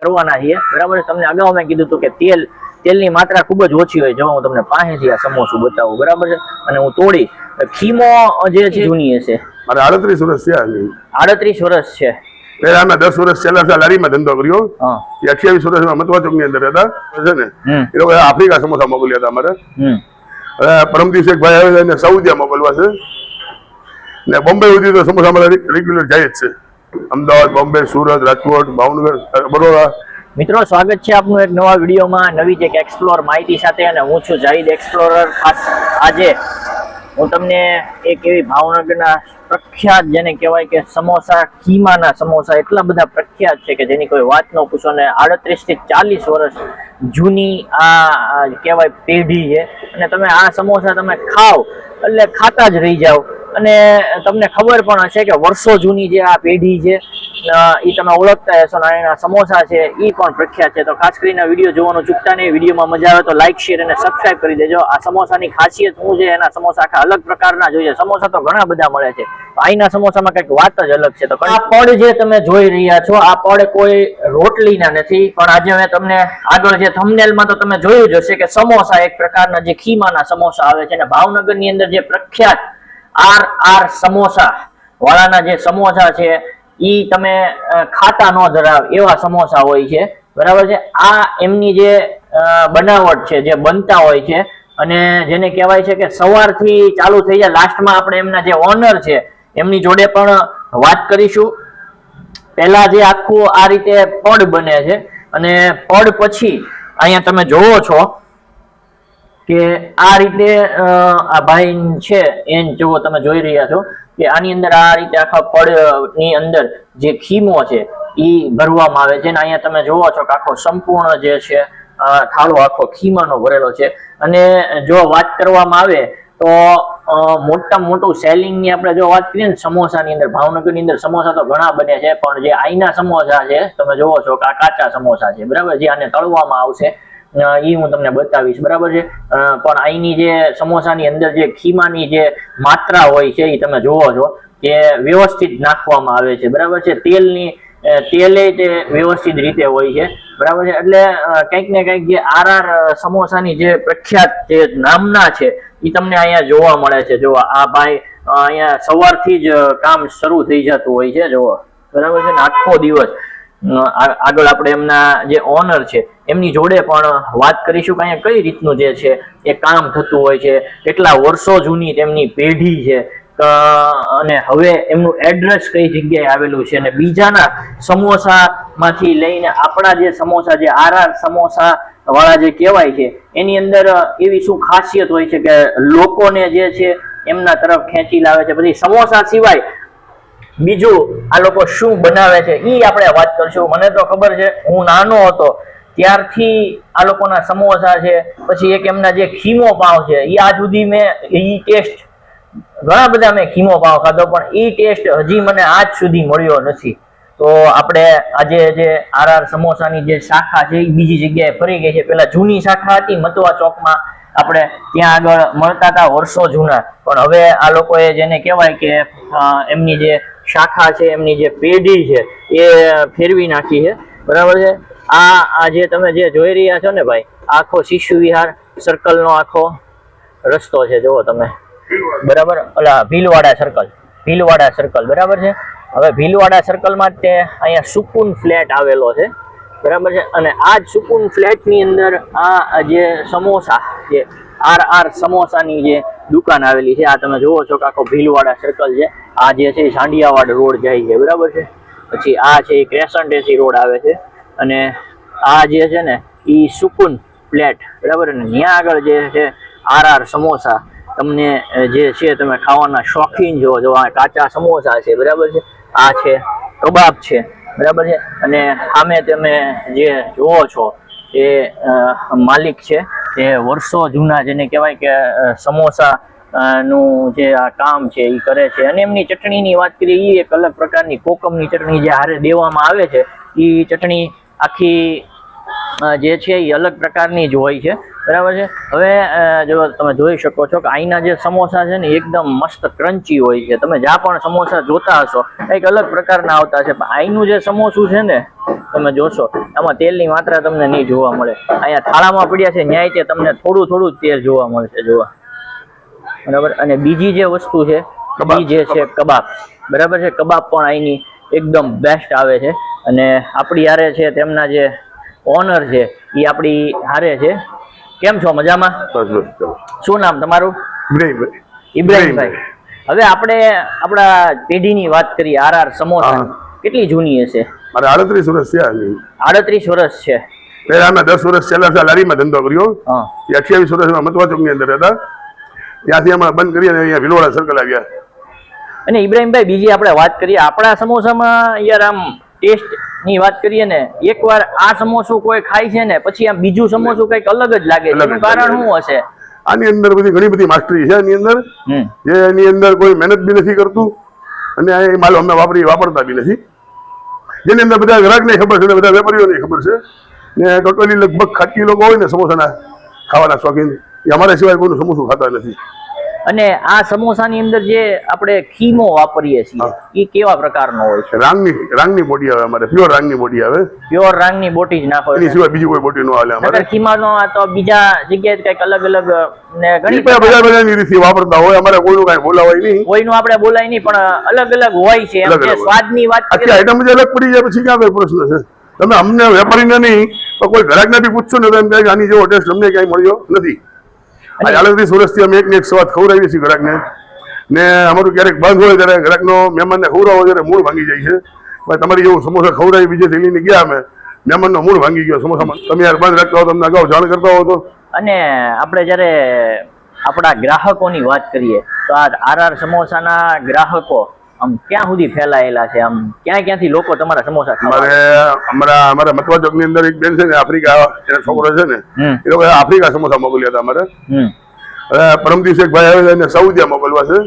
કરવાના છીએ બરાબર છે। તમને અગાઉ મેં કીધું હતું કે તેલની માત્રા ખૂબ જ ઓછી હોય। જો હું તમને પાસેથી આ સમોસું બતાવું બરાબર છે, અને હું તોડી ખીમો જે છે જૂની હશે, મારે 38 વર્ષ થયા છે। 38 વર્ષ છે। પહેલા મેં 10 વર્ષ છેલ્લા લારીમાં ધંધો કર્યો। એ 28 વર્ષમાં મતવા ચોકની અંદર હતા છે ને, એ લોકો આફ્રિકા સમોસા મોકલ્યા હતા અમારે। હવે પરમ દિવસે એક ભાઈ આવે છે સાઉદીયા મોકલવા છે ને બોમ્બે સુધી તો સમોસા અમારે રેગ્યુલર જાય જ છે। અમદાવાદ, બોમ્બે, સુરત, રાજકોટ, ભાવનગર, બરોડા। મિત્રો સ્વાગત છે આપનું એક નવા વિડીયોમાં નવી જ એક એક્સપ્લોર માહિતી સાથે, અને હું છું જાહિદ એક્સપ્લોરર। ખાસ આજે હું તમને એક એવી ભાવનગરના પ્રખ્યાત જેને કહેવાય કે સમોસા, ખીમાના સમોસા એટલા બધા પ્રખ્યાત છે કે જેની કોઈ વાત ન પૂછો ને 38 થી 40 વર્ષ જૂની આ કહેવાય પેઢી છે, અને તમે આ સમોસા તમે ખાવ એટલે ખાતા જ રહી જાવ, અને તમને ખબર પણ હશે કે વર્ષો જૂની જે આ પેઢી છે એ તમે ઓળખતા હશો, અને એના સમોસા છે એ પણ પ્રખ્યાત છે। તો ખાસ કરીને વિડીયો જોવાનું ચૂકતા નહીં। વિડીયોમાં મજા આવે તો લાઇક, શેર અને સબસ્ક્રાઇબ કરી દેજો। આ સમોસાની ખાસિયત શું છે, એના સમોસા આખા અલગ પ્રકારના જોઈએ। સમોસા તો ઘણા બધા મળે છે, અહીંના સમોસામાં કંઈક વાત જ અલગ છે। તો આ પડ જે તમે જોઈ રહ્યા છો, આ પડ કોઈ રોટલીના નથી, પણ આજે મેં તમને આગળ જે થંબનેલમાં તો તમે જોયું જ હશે કે સમોસા એક પ્રકારના જે ખીમાના સમોસા આવે છે, અને ભાવનગરની અંદર જે પ્રખ્યાત આર સમોસા વાળાના જે સમોસા છે ઈ તમે ખાતા ન ધરાવ એવા સમોસા હોય છે બરાબર છે। આ એમની જે બનાવટ છે, જે બનતા હોય છે, અને જેને કહેવાય છે કે સવારથી ચાલુ થઈ જાય, લાસ્ટમાં આપણે એમના જે ઓનર છે એમની જોડે પણ વાત કરીશું। પહેલા જે આખું આ રીતે પડ બને છે, અને પડ પછી અહીંયા તમે જોવો છો કે આ રીતે આ ભાઈ છે એને જો તમે જોઈ રહ્યા છો કે આની અંદર આ રીતે આખા પડની અંદર જે ખીમો છે એ ભરવામાં આવે છે, અને અહીંયા તમે જોવો છો કે આખો સંપૂર્ણ જે છે થાળો આખો ખીમાનો ભરેલો છે। અને જો વાત કરવામાં આવે તો મોટામાં મોટું સેલિંગની આપણે જો વાત કરીએ ને સમોસાની અંદર, ભાવનગરની અંદર સમોસા તો ઘણા બને છે, પણ જે અહીંના સમોસા છે તમે જોવો છો કે આ કાચા સમોસા છે બરાબર, જે આને તળવામાં આવશે એ હું તમને બતાવીશ બરાબર છે। પણ અહીંની જે સમોસાની અંદર જે ખીમાની જે માત્રા હોય છે એ તમે જોવો છો કે વ્યવસ્થિત નાખવામાં આવે છે બરાબર છે। તેલે તે વ્યવસ્થિત રીતે હોય છે બરાબર છે। એટલે કંઈક ને કંઈક જે આર સમોસાની જે પ્રખ્યાત જે નામના છે એ તમને અહીંયા જોવા મળે છે। જો આ ભાઈ અહીંયા સવારથી જ કામ શરૂ થઈ જતું હોય છે જો બરાબર છે ને, આખો દિવસ। આગળ આપણે એમના જે ઓનર છે એમની જોડે પણ વાત કરીશું કે અહીંયા કઈ રીતનું જે છે એ કામ થતું હોય છે, કેટલા વર્ષો જૂની તેમની પેઢી છે, અને હવે એમનું એડ્રેસ કઈ જગ્યાએ આવેલું છે, અને બીજાના સમોસામાંથી લઈને આપણા જે સમોસા, જે આર સમોસા વાળા જે કહેવાય છે એની અંદર એવી શું ખાસિયત હોય છે કે લોકોને જે છે એમના તરફ ખેંચી લાવે છે। પછી સમોસા સિવાય બીજું આ લોકો શું બનાવે છે ઈ આપણે વાત કરશું। મને તો ખબર છે, હું નાનો હતો ત્યારથી આ લોકોના સમોસા છે, પછી એક એમના જે ખીમો પાવ છે એ આજ સુધી મેં ઈ ટેસ્ટ, ઘણા બધા મેં ખીમો પાવ ખાધો, પણ ઈ ટેસ્ટ હજી મને આજ સુધી મળ્યો નથી। તો આપણે આજે જે આર સમોસાની જે શાખા છે એ બીજી જગ્યાએ ફરી ગઈ છે। પેલા જૂની શાખા હતી મતવા ચોકમાં, આપણે ત્યાં આગળ મળતા હતા વર્ષો જૂના, પણ હવે આ લોકોએ જેને કહેવાય કે એમની જે શાખા છે, એમની જે પેઢી છે એ ફેરવી નાખી છે બરાબર છે। આ જે તમે જે જોઈ રહ્યા છો ને ભાઈ, આખો શિશુ વિહાર સર્કલનો આખો રસ્તો છે, જુઓ તમે બરાબર, ઓલા ભીલવાડા સર્કલ બરાબર છે। હવે ભીલવાડા સર્કલમાં તે અહીંયા સુકૂન ફ્લેટ આવેલો છે બરાબર છે, અને આ જ સુકૂન ફ્લેટની અંદર આ જે સમોસા, જે આર સમોસાની જે દુકાન આવેલી છે, આ તમે જોવો છો કે આખો ભીલવાડા સર્કલ છે। આ જે છે સાંડિયાવાડ રોડ જાય છે બરાબર છે, પછી આ છે એ ક્રેસન્ટ એસી રોડ આવે છે, અને આ જે છે ને એ સુકૂન ફ્લેટ બરાબર, અને ત્યાં આગળ જે છે આર સમોસા તમને જે છે તમે ખાવાના શોખીન જો આ કાચા સમોસા છે બરાબર છે, આ છે કબાબ છે બરાબર છે, અને સામે તમે જે જોવો છો એ માલિક છે એ વર્ષો જૂના જેને કહેવાય કે સમોસા નું જે આ કામ છે એ કરે છે। અને એમની ચટણીની વાત કરીએ, એ એક અલગ પ્રકારની કોકમની ચટણી જે હારે દેવામાં આવે છે, એ ચટણી આખી જે છે એ અલગ પ્રકારની જ હોય છે, બરાબર છે. હવે જો તમે જોઈ શકો છો કે અહીંના જે સમોસા છે ને એકદમ મસ્ત ક્રન્ચી હોય છે. તમે જ્યાં પણ સમોસા જોતા હશો એક અલગ પ્રકારના આવતા છે, પણ અહીંનું જે સમોસું છે ને તમે જોશો આમાં તેલની માત્રા તમને નહીં જોવા મળે. અહીંયા થાળામાં પડ્યા છે ન્યાય તે તમને થોડું થોડું તેલ જોવા મળશે, જોવા, બરાબર. અને બીજી જે વસ્તુ છે એ જે છે કબાબ, બરાબર છે. કબાબ પણ અહીંની એકદમ બેસ્ટ આવે છે. અને આપણી હારે છે તેમના જે ઓનર છે એ આપણી હારે છે. કેમ છો? મજામાં? શું નામ તમારું? ઇબ્રાહીમભાઈ. હવે આપણે આપણા પેઢીની વાત કરીએ. આર સમોસા કેટલી જૂની હશે? મારે 38 વર્ષ થયા. 38 વર્ષ છે. પહેલા અમે 10 વર્ષ છેલ્લા લારીમાં ધંધો કર્યો. 28 વર્ષમાં મતવા ચોકની અંદર હતા. ત્યાંથી અમે બંધ કરી અને અહીંયા ભીલવાડા સર્કલ આવ્યા. અને ઇબ્રાહીમભાઈ બીજી આપણે વાત કરીએ આપણા સમોસામાં, યાર આમ ટેસ્ટ ની વાત કરીએ ને, એકવાર આ સમોસું કોઈ ખાય છે ને પછી આમ બીજું સમોસું કઈક અલગ જ લાગે. એનું કારણ શું હશે? આની અંદર ઘણી બધી માસ્ટરી છે એની અંદર, જે એની અંદર કોઈ મહેનત બી નથી કરતું અને આ માલ અમે વાપરતા બી નથી. જેની અંદર બધા ગ્રાહકને ખબર છે, બધા વેપારીઓને ખબર છે. ને ટોટલી લગભગ ખાટી લોકો હોય ને સમોસાના ખાવાના શોખીન, એ અમારા સિવાય કોઈનું સમોસું ખાતા નથી. અને આ સમોસાની અંદર જે આપણે ખીમો વાપરીએ છીએ એ કેવા પ્રકારનો હોય છે? રાંગની બોટી આવે અમારે, પ્યોર રાંગની બોટી આવે. પ્યોર રાંગની બોટી જ નાખો, એની સિવાય બીજી કોઈ બોટી નો હાલે અમારે. ખીમાનો તો બીજા જગ્યાએ કઈક અલગ અલગ ને ઘણી બધાની રીતે વાપરતા હોય. અમારે કોઈનું કઈ બોલાવાય નહીં, કોઈનું આપણે બોલાય નહીં, પણ અલગ અલગ હોય છે. એમ જે સ્વાદની વાત કરીએ, આઈટમ જ અલગ પડી જાય પછી ક્યાં કઈ પ્રશ્ન છે? તમે અમને વેપારીને નહીં તો કોઈ ગ્રાહકને બી પૂછશો ને તો એમ કહે આની જેવો ટેસ્ટ અમને ક્યાંય મળ્યો નથી. 38 વર્ષથી અમે એકને એક સ્વાદ ખવડાવીએ છીએ ગ્રાહકને. ને અમારું ક્યારેક બંધ હોય ત્યારે ગ્રાહકનો મહેમાનને ખવડાવો ત્યારે મૂળ ભાંગી જાય છે. ભાઈ તમારી જેવું સમોસા ખવડાવી બીજે થઈને ગયા અમે, મહેમાનનો મૂળ ભાંગી ગયો સમોસામાં. તમે યાર બંધ રાખતા હો, તમને અગાઉ જાણ કરતા હો તો. અને આપણે જયારે આપણા ગ્રાહકોની વાત કરીએ તો આ આર સમોસાના ગ્રાહકો આમ ક્યાં સુધી ફેલાયેલા છે? આમ ક્યાંથી લોકો તમારા સમોસા ખાવા? અમારા મતવા ચોક ની અંદર એક બેન છે ને, આફ્રિકા એનો છોકરો છે ને, એ લોકો આફ્રિકા સમોસા મોકલ્યા હતા અમારે. હવે પરમ દિવસે એક ભાઈ આવે છે સાઉદીયા મોકલવા છે.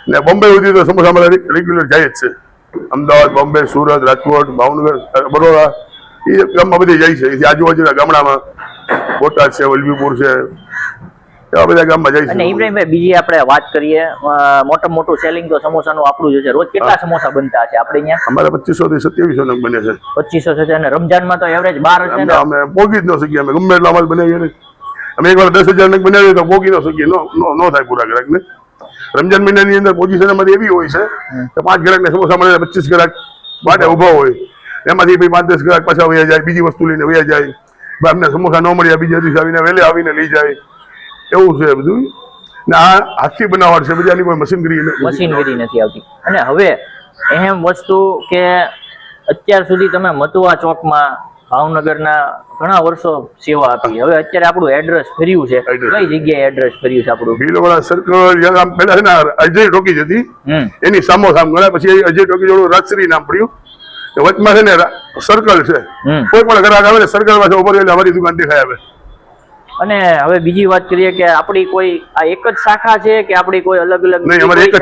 ને બોમ્બે સુધી તો સમોસા અમારે રેગ્યુલર જાય જ છે. અમદાવાદ, બોમ્બે, સુરત, રાજકોટ, ભાવનગર, બરોડા એ ગામમાં બધી જાય છે. એથી આજુબાજુના ગામડામાં બોટાદ છે, વલભીપુર છે, એવા બધા ગામમાં જાય છે. અને ઇબ્રાહીમભાઈ બીજી આપણે વાત કરીએ, મોટું સેલિંગ તો સમોસાનું આપણું જ છે. રોજ કેટલા સમોસા બનતા છે આપણે અહીંયા? અમારે 2500 થી 2700 નંગ બને છે. 2500 છે. અને રમજાનમાં તો એવરેજ 12 છે ને? અમે પોગી જ ન શકીએ. અમે ગમે એટલા અમારે બનાવીએ ને, અમે એકવાર 10,000 નંગ બનાવીએ તો પોગી ન શકીએ, નો થાય પૂરા ગ્રાહકને. રમજાન મહિનાની અંદર પોઝિશન અમારી એવી હોય છે કે 5 ગ્રાહકને સમોસા મળે, 25 ગ્રાહક માટે ઉભા હોય. એમાંથી 5-10 ગ્રાહક પાછા વયા જાય, બીજી વસ્તુ લઈને વયા જાય. અમને સમોસા ન મળ્યા બીજા દિવસે આવીને આવીને લઈ જાય. એવું છે બધું. ને આ હાથથી બનાવટ છે, બધાની કોઈ મશીનગીરી નથી આવતી. અને હવે એમ વસ્તુ કે અત્યાર સુધી તમે મતુવા ચોકમાં ભાવનગરના ઘણા વર્ષો સેવા આપી. હવે અત્યારે આપણું એડ્રેસ ફર્યું છે, કઈ જગ્યાએ એડ્રેસ ફર્યું છે આપણું? ભીલવાડા સર્કલ. પેલા છે ને અજય ટોકી હતી, એની સામોસામ ગણા, પછી અજય ટોકી જોડું રાજશ્રી નામ પડ્યું. વચમાં છે ને સર્કલ છે. કોઈ પણ ગ્રાહક આવે ને સર્કલ માં ઉભો રહીને અમારી દુકાન દેખાય આવે. અને હવે બીજી વાત કરીએ કે આપણી કોઈ આ એક જ શાખા છે કે આપણી કોઈ અલગ અલગ? નહીં, અમારી એક જ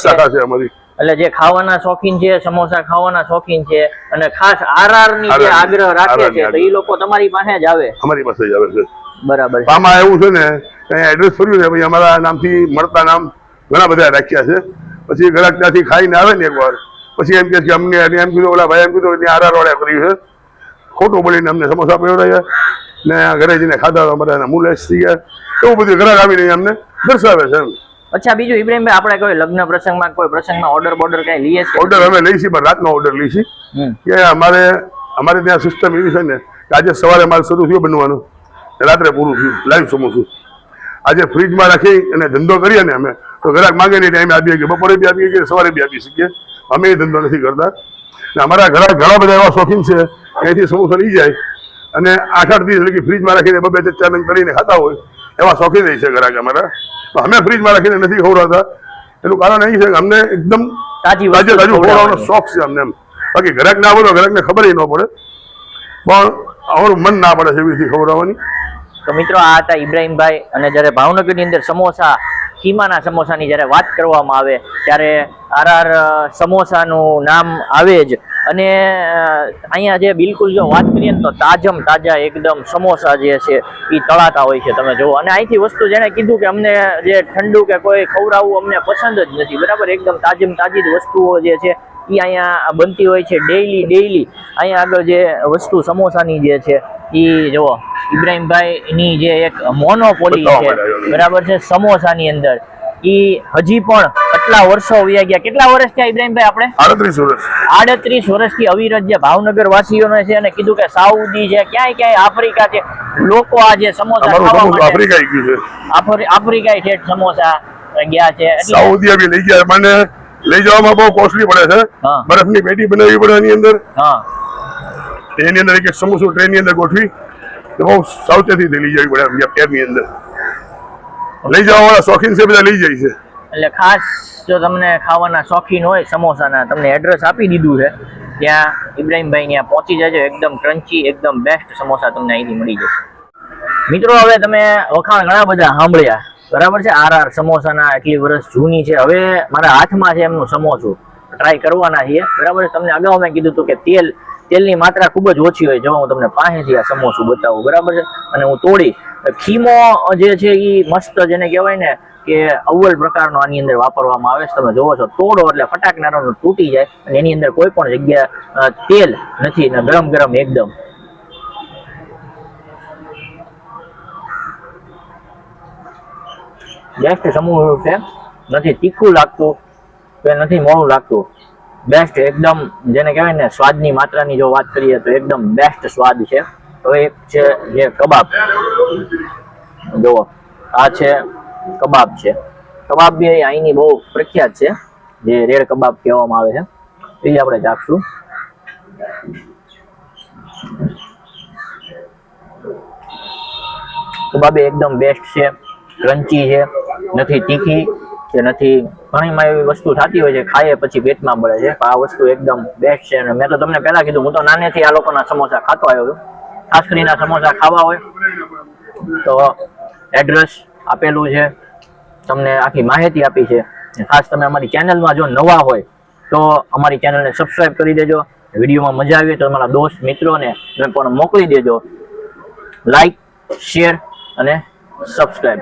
શાખા છે અમારી. એટલે જે ખાવાના શોખીન છે, સમોસા ખાવાના શોખીન છે અને ખાસ આર ની જે આગ્રહ રાખે છે તો એ લોકો તમારી પાસે જ આવે? અમારી પાસે જ આવે છે. બરાબર. આમાં એવું છે ને અહીંયા એડ્રેસ ફર્યું ને ભાઈ, અમારા નામથી મળતા નામ ઘણા બધા રાખ્યા છે. પછી ગ્રાહક ત્યાંથી ખાઈને આવે ને એકવાર, પછી એમ કે અમને એમ કીધું, ઓલા ભાઈ એમ કીધું આર વાળા કર્યું છે. ખોટું બોલીને અમને સમોસા પીવડાવ્યા ને ઘરે જઈને ખાધા તો અમારા મૂળ એસ થઈ ગયા. એવું બધું ગ્રાહક આવીને અમને દર્શાવે છે. અચ્છા, બીજું ઇબ્રાહીમભાઈ આપણે કોઈ લગ્ન પ્રસંગમાં કોઈ પ્રસંગમાં ઓર્ડર કઈ લઈએ છીએ? ઓર્ડર અમે લઈ છીએ, પણ રાતનો ઓર્ડર લઈ છીએ. કે અમારે ત્યાં સિસ્ટમ એવી છે ને કે આજે સવારે માલ શરૂ થયો બનવાનું, રાત્રે પૂરું થયું લાઈવ સમોસું. આજે ફ્રીજમાં રાખી અને ધંધો કરીએ ને અમે તો ગ્રાહક માંગે નહીં ટાઈમે આપીએ કે બપોરે બી આપીએ કે સવારે બી આપી શકીએ. અમે એ ધંધો નથી કરતા. અમારા ઘણા બધા એવા શોખીન છે અહીંથી સમોસા લઈ જાય અને 8-8 દિવસ લગી ફ્રીજમાં રાખીને 2-4 નંગ કરીને ખાતા હોય એવા શોખીન રહી છે ગ્રાહક અમારા. અમે ફ્રીજમાં રાખીને નથી ખવડાવતા. એનું કારણ એ છે કે અમને એકદમ તાજું ખવડાવવાનો શોખ છે અમને. એમ બાકી ગ્રાહક ના બોલો, ગ્રાહકને ખબર ન પડે, પણ અમારું મન ના પડે છે એવી રીતે ખવડાવવાની. તો મિત્રો, આ હતા ઇબ્રાહીમભાઈ. અને જ્યારે ભાવનગરની અંદર સમોસા, ખીમાના સમોસાની જ્યારે વાત કરવામાં આવે ત્યારે આર સમોસાનું નામ આવે જ. અને અહીંયા જે બિલકુલ જો વાત કરીએ ને તો તાજા એકદમ સમોસા જે છે એ તળાતા હોય છે, તમે જુઓ. અને અહીંથી વસ્તુ જેણે કીધું કે અમને જે ઠંડુ કે કોઈ ખવડાવવું અમને પસંદ જ નથી, બરાબર, એકદમ તાજી જ વસ્તુઓ જે છે એ અહીંયા બનતી હોય છે ડેઈલી. અહીંયા આગળ જે વસ્તુ સમોસાની જે છે એ જુઓ, ઇબ્રાહીમભાઈ ની જે એક મોનોપોલી છે, બરાબર છે, સમોસાની અંદર. ઈ હજી પણ કેટલા વર્ષો વયા ગયા, કેટલા વર્ષ થયા ઇબ્રાહીમભાઈ આપણે? 38 વર્ષથી અવિરત જે ભાવનગર વાસીઓને છે, અને કીધું કે સાઉદી છે, ક્યાંય આફ્રિકા છે, લોકો આ જે સમોસા ખાવા માટે આફ્રિકા ઠેઠ સમોસા ગયા છે. સાઉદી બી લઈ ગયા, મને લઈ જવામાં બહુ કોસ્ટલી પડે છે. બરફની પેટી બનાવવી પડે એની અંદર. એની અંદર એક સમોસું ટ્રેનની અંદર ગોઠવી બહુ સાવચેતીથી લઈ જવી પડે પેરની અંદર. લઈ જવા વાળા શોખીન છે, બધા લઈ જાય છે. એટલે ખાસ જો તમને ખાવાના શોખીન હોય સમોસાના, તમને એડ્રેસ આપી દીધું છે, ત્યાં ઇબ્રાહીમભાઈ ત્યાં પહોંચી જજો. એકદમ ક્રન્ચી, એકદમ બેસ્ટ સમોસા તમને અહીંથી મળી જશે. મિત્રો, હવે તમે વખાણ ઘણા બધા સાંભળ્યા, બરાબર છે, RR સમોસાના, એટલી વર્ષ જૂની છે. હવે મારા હાથમાં છે એમનું સમોસું, ટ્રાય કરવાના છીએ, બરાબર. તમને અગાઉ મેં કીધું હતું કે તેલની માત્રા ખૂબ જ ઓછી હોય. જો હું તમને પાસેથી આ સમોસું બતાવું, બરાબર છે, અને હું તોડી ખીમો જે છે એ મસ્ત, જેને કહેવાય ને કે અવ્વલ પ્રકારનો આની અંદર વાપરવામાં આવે છે. તમે જોવો છો, તોડો એટલે ફટાકનારાનું તૂટી જાય, અને એની અંદર કોઈ પણ જગ્યા તેલ નથી, ને ગરમ એકદમ. બેસ્ટ સમોસું છે, નથી તીખું લાગતું કે નથી મોડું લાગતું, બેસ્ટ એકદમ, જેને કહેવાય ને સ્વાદની માત્રાની જો વાત કરીએ તો એકદમ બેસ્ટ સ્વાદ છે. હવે એક છે જે કબાબ, જુઓ, આ છે કબાબ છે. કબાબ બી અહીંની બહુ પ્રખ્યાત છે, જે રેડ કબાબ કહેવામાં આવે છે, એ આપણે ચાખશું. કબાબ એકદમ બેસ્ટ છે, ક્રન્ચી છે, નથી તીખી કે નથી, ઘણીમાં એવી વસ્તુ થતી હોય છે ખાઈએ પછી પેટમાં બળે છે, આ વસ્તુ એકદમ બેસ્ટ છે. અને મેં તો તમને પહેલા કીધું, હું તો નાનેથી આ લોકોના સમોસા ખાતો આવ્યો છું. ખાસ કરીને સમોસા ખાવા હોય તો એડ્રેસ આપેલું છે, તમને આખી માહિતી આપી છે. ખાસ તમે અમારી ચેનલમાં જો નવા હોય તો અમારી ચેનલને સબસ્ક્રાઇબ કરી દેજો. વિડીયોમાં મજા આવી તો તમારા દોસ્ત મિત્રોને પણ મોકલી દેજો. લાઈક, શેર અને સબસ્ક્રાઇબ.